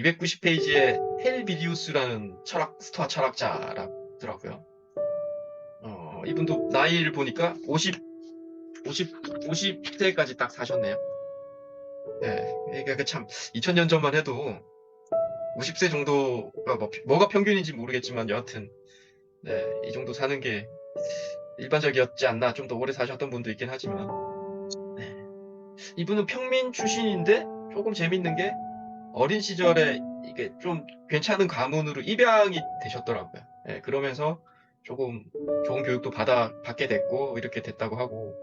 290페이지에 헬비디우스라는 스토아 철학자라더라고요. 이분도 나이를 보니까 50세까지 딱 사셨네요. 네, 그러니까 참 2000년 전만 해도 50세 정도가 뭐가 평균인지 모르겠지만 여하튼 네, 이 정도 사는 게 일반적이었지 않나. 좀 더 오래 사셨던 분도 있긴 하지만 네. 이분은 평민 출신인데 조금 재밌는 게 어린 시절에 이게 좀 괜찮은 가문으로 입양이 되셨더라고요. 네, 그러면서 조금 좋은 교육도 받게 됐고 이렇게 됐다고 하고,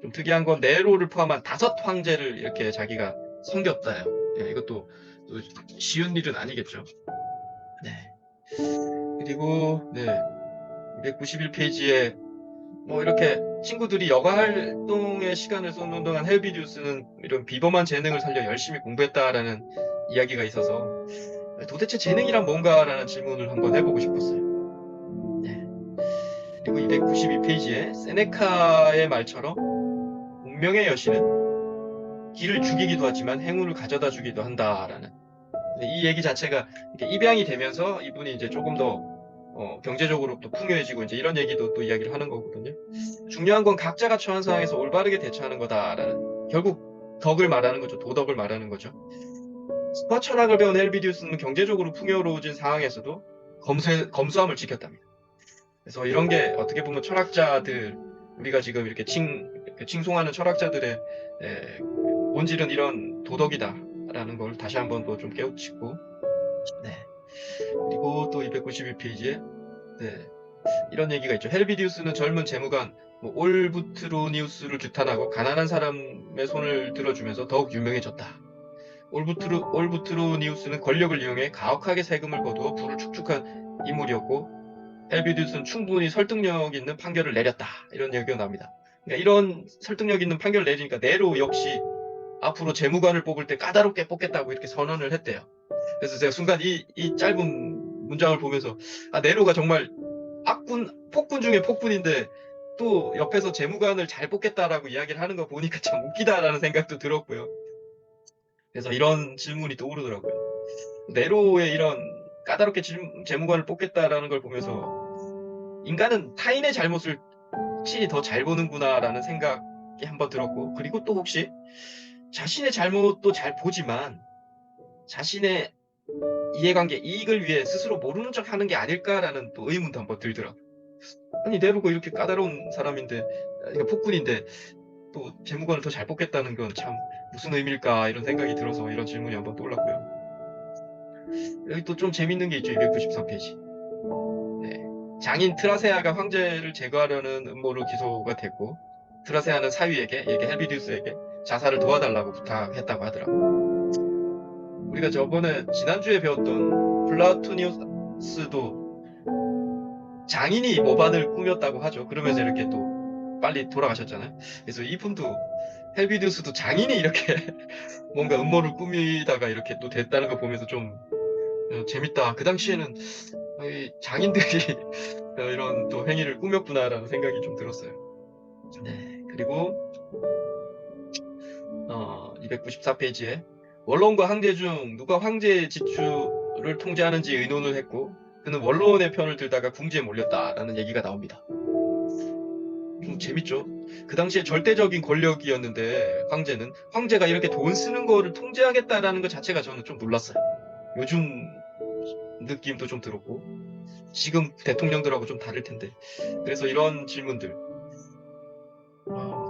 좀 특이한 건 네로를 포함한 5황제를 이렇게 자기가 섬겼다요. 네, 이것도 또 쉬운 일은 아니겠죠. 네. 그리고 네, 291페이지에 뭐 이렇게 친구들이 여가 활동에 시간을 쏟는 동안 헬비디우스는 이런 비범한 재능을 살려 열심히 공부했다라는 이야기가 있어서 도대체 재능이란 뭔가라는 질문을 한번 해보고 싶었어요. 네. 그리고 292페이지에 세네카의 말처럼 운명의 여신은 길을 죽이기도 하지만 행운을 가져다 주기도 한다라는 이 얘기 자체가 이렇게 입양이 되면서 이분이 이제 조금 더 경제적으로 또 풍요해지고 이제 이런 얘기도 또 이야기를 하는 거거든요. 중요한 건 각자가 처한 상황에서 올바르게 대처하는 거다라는, 결국 덕을 말하는 거죠. 도덕을 말하는 거죠. 스파 철학을 배운 헬비디우스는 경제적으로 풍요로워진 상황에서도 검소함을 지켰답니다. 그래서 이런 게 어떻게 보면 철학자들, 우리가 지금 이렇게 칭송하는 철학자들의 본질은 이런 도덕이다라는 걸 다시 한번 또 좀 깨우치고, 네. 그리고 또 292페이지에 이런 얘기가 있죠. 헬비디우스는 젊은 재무관 올부트로니우스를 규탄하고 가난한 사람의 손을 들어주면서 더욱 유명해졌다. 올부트로니우스는 권력을 이용해 가혹하게 세금을 거두어 부를 축축한 인물이었고 헬비디우스는 충분히 설득력 있는 판결을 내렸다. 이런 얘기가 나옵니다. 그러니까 이런 설득력 있는 판결을 내리니까 네로 역시 앞으로 재무관을 뽑을 때 까다롭게 뽑겠다고 이렇게 선언을 했대요. 그래서 제가 순간 이 짧은 문장을 보면서 네로가 정말 폭군 중에 폭군인데 또 옆에서 재무관을 잘 뽑겠다라고 이야기를 하는 거 보니까 참 웃기다라는 생각도 들었고요. 그래서 이런 질문이 떠오르더라고요. 네로의 이런 까다롭게 재무관을 뽑겠다라는 걸 보면서 인간은 타인의 잘못을 확실히 더 잘 보는구나라는 생각이 한번 들었고, 그리고 또 혹시 자신의 잘못도 잘 보지만 자신의 이해관계, 이익을 위해 스스로 모르는 척 하는 게 아닐까라는 또 의문도 한번 들더라고요. 아니, 네로가 이렇게 까다로운 사람인데, 그러니까 폭군인데 또 재무관을 더 잘 뽑겠다는 건 참 무슨 의미일까 이런 생각이 들어서 이런 질문이 한번 떠올랐고요. 여기 또 좀 재밌는 게 있죠. 293페이지. 네. 장인 트라세아가 황제를 제거하려는 음모로 기소가 됐고 트라세아는 사위에게, 이렇게 헬비디우스에게 자살을 도와달라고 부탁했다고 하더라고요. 우리가 저번에 지난주에 배웠던 플라토니우스도 장인이 모반을 꾸몄다고 하죠. 그러면서 이렇게 또 빨리 돌아가셨잖아요. 그래서 이분도, 헬비디우스도 장인이 이렇게 뭔가 음모를 꾸미다가 이렇게 또 됐다는 거 보면서 좀 재밌다. 그 당시에는 이 장인들이 이런 또 행위를 꾸몄구나라는 생각이 좀 들었어요. 네. 그리고 294페이지에 원론과 황제 중 누가 황제의 지출을 통제하는지 의논을 했고 그는 원론의 편을 들다가 궁지에 몰렸다라는 얘기가 나옵니다. 좀 재밌죠? 그 당시에 절대적인 권력이었는데 황제가 이렇게 돈 쓰는 거를 통제하겠다라는 것 자체가 저는 좀 놀랐어요. 요즘 느낌도 좀 들었고 지금 대통령들하고 좀 다를 텐데, 그래서 이런 질문들,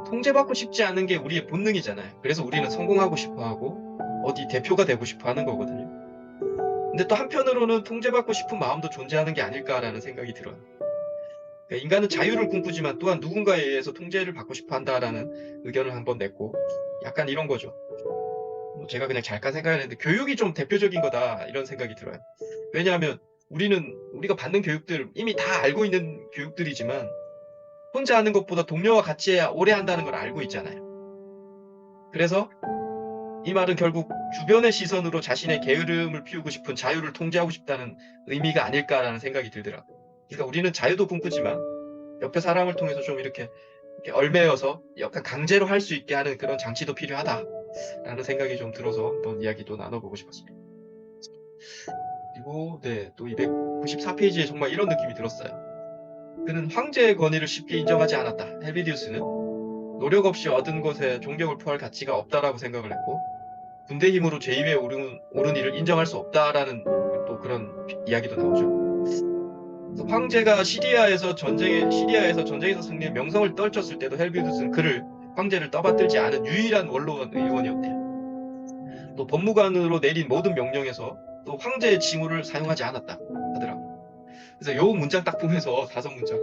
통제받고 싶지 않은 게 우리의 본능이잖아요. 그래서 우리는 성공하고 싶어하고 어디 대표가 되고 싶어 하는 거거든요. 근데 또 한편으로는 통제받고 싶은 마음도 존재하는 게 아닐까라는 생각이 들어요. 그러니까 인간은 자유를 꿈꾸지만 또한 누군가에 의해서 통제를 받고 싶어 한다라는 의견을 한번 냈고, 약간 이런 거죠. 제가 그냥 잠깐 생각했는데 교육이 좀 대표적인 거다 이런 생각이 들어요. 왜냐하면 우리가 받는 교육들 이미 다 알고 있는 교육들이지만 혼자 하는 것보다 동료와 같이 해야 오래 한다는 걸 알고 있잖아요. 그래서 이 말은 결국 주변의 시선으로 자신의 게으름을 피우고 싶은 자유를 통제하고 싶다는 의미가 아닐까라는 생각이 들더라고요. 그러니까 우리는 자유도 꿈꾸지만 옆에 사람을 통해서 좀 이렇게 얽매여서 약간 강제로 할 수 있게 하는 그런 장치도 필요하다라는 생각이 좀 들어서 한번 이야기도 나눠보고 싶었습니다. 그리고 네, 또 294페이지에 정말 이런 느낌이 들었어요. 그는 황제의 권위를 쉽게 인정하지 않았다. 헬비디우스는 노력 없이 얻은 것에 존경을 표할 가치가 없다라고 생각을 했고 군대 힘으로 제2의 옳은 일을 인정할 수 없다라는 또 그런 이야기도 나오죠. 그래서 황제가 시리아에서 전쟁에서 승리해 명성을 떨쳤을 때도 헬비우스는 황제를 떠받들지 않은 유일한 원로원 의원이었대요. 또 법무관으로 내린 모든 명령에서 또 황제의 징후를 사용하지 않았다 하더라고. 그래서 요 문장 딱 보면서 5문장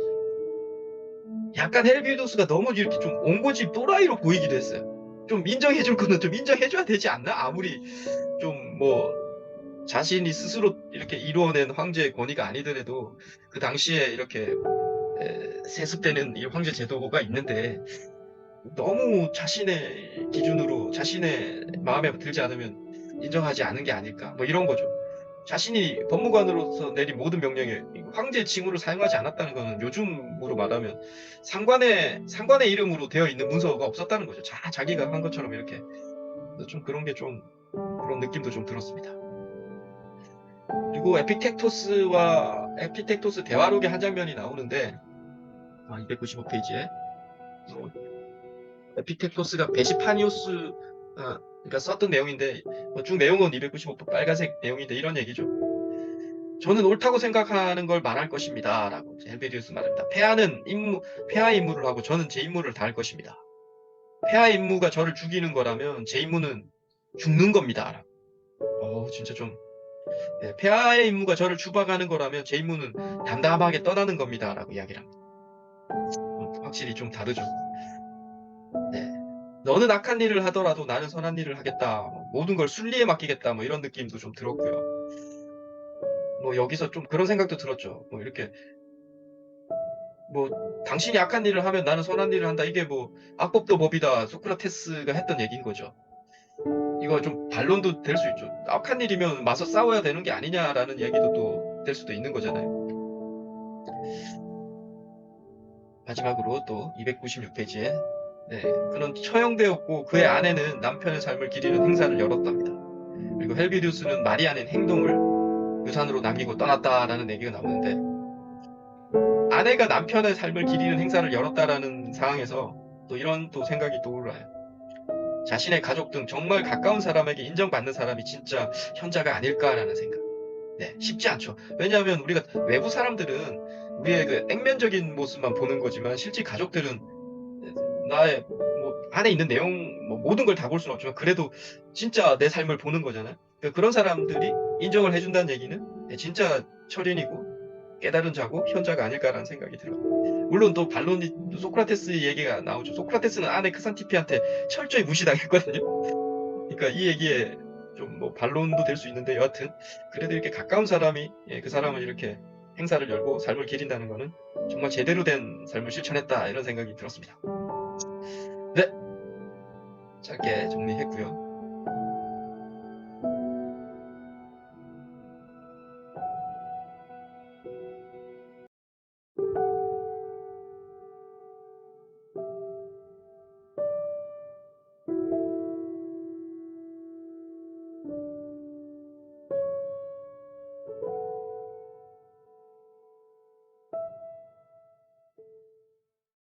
약간 헬비우스가 너무 이렇게 좀 옹고집 또라이로 보이기도 했어요. 좀 인정해줄 거는 좀 인정해줘야 되지 않나? 아무리 좀 뭐 자신이 스스로 이렇게 이루어낸 황제의 권위가 아니더라도 그 당시에 이렇게 세습되는 이 황제 제도가 있는데 너무 자신의 기준으로 자신의 마음에 들지 않으면 인정하지 않은 게 아닐까? 뭐 이런 거죠. 자신이 법무관으로서 내린 모든 명령에 황제 징후를 사용하지 않았다는 거는 요즘으로 말하면 상관의 이름으로 되어 있는 문서가 없었다는 거죠. 자기가 한 것처럼 이렇게. 좀 그런 게 좀 그런 느낌도 좀 들었습니다. 그리고 에피텍토스 대화록의 한 장면이 나오는데 295페이지에 에피텍토스가 그러니까 썼던 내용인데 쭉 내용은 295번 빨간색 내용인데 이런 얘기죠. 저는 옳다고 생각하는 걸 말할 것입니다. 라고 헬비디우스 말합니다. 폐하의 임무를 하고 저는 제 임무를 다할 것입니다. 폐하의 임무가 저를 죽이는 거라면 제 임무는 죽는 겁니다. 진짜 좀 폐하의 임무가 저를 추방하는 거라면 제 임무는 담담하게 떠나는 겁니다. 라고 이야기를 합니다. 확실히 좀 다르죠. 네. 너는 악한 일을 하더라도 나는 선한 일을 하겠다. 모든 걸 순리에 맡기겠다. 뭐 이런 느낌도 좀 들었고요. 뭐 여기서 좀 그런 생각도 들었죠. 뭐 이렇게 뭐 당신이 악한 일을 하면 나는 선한 일을 한다. 이게 뭐 악법도 법이다. 소크라테스가 했던 얘기인 거죠. 이거 좀 반론도 될 수 있죠. 악한 일이면 맞서 싸워야 되는 게 아니냐라는 얘기도 또 될 수도 있는 거잖아요. 마지막으로 또 296페이지에 그는 처형되었고 그의 아내는 남편의 삶을 기리는 행사를 열었답니다. 그리고 헬비디우스는 말이 아닌 행동을 유산으로 남기고 떠났다라는 얘기가 나오는데 아내가 남편의 삶을 기리는 행사를 열었다라는 상황에서 또 이런 또 생각이 떠올라요. 자신의 가족 등 정말 가까운 사람에게 인정받는 사람이 진짜 현자가 아닐까라는 생각. 네, 쉽지 않죠. 왜냐하면 우리가 외부 사람들은 우리의 그 액면적인 모습만 보는 거지만 실제 가족들은 나의 뭐 안에 있는 내용 뭐 모든 걸 다 볼 수는 없지만 그래도 진짜 내 삶을 보는 거잖아요. 그러니까 그런 사람들이 인정을 해준다는 얘기는 진짜 철인이고 깨달은 자고 현자가 아닐까라는 생각이 들어요. 물론 또 반론이 소크라테스 얘기가 나오죠. 소크라테스는 아내 크산티피한테 철저히 무시당했거든요. 그러니까 이 얘기에 좀 뭐 반론도 될 수 있는데 여하튼 그래도 이렇게 가까운 사람이 그 사람을 이렇게 행사를 열고 삶을 기린다는 거는 정말 제대로 된 삶을 실천했다 이런 생각이 들었습니다. 네, 짧게 정리했고요.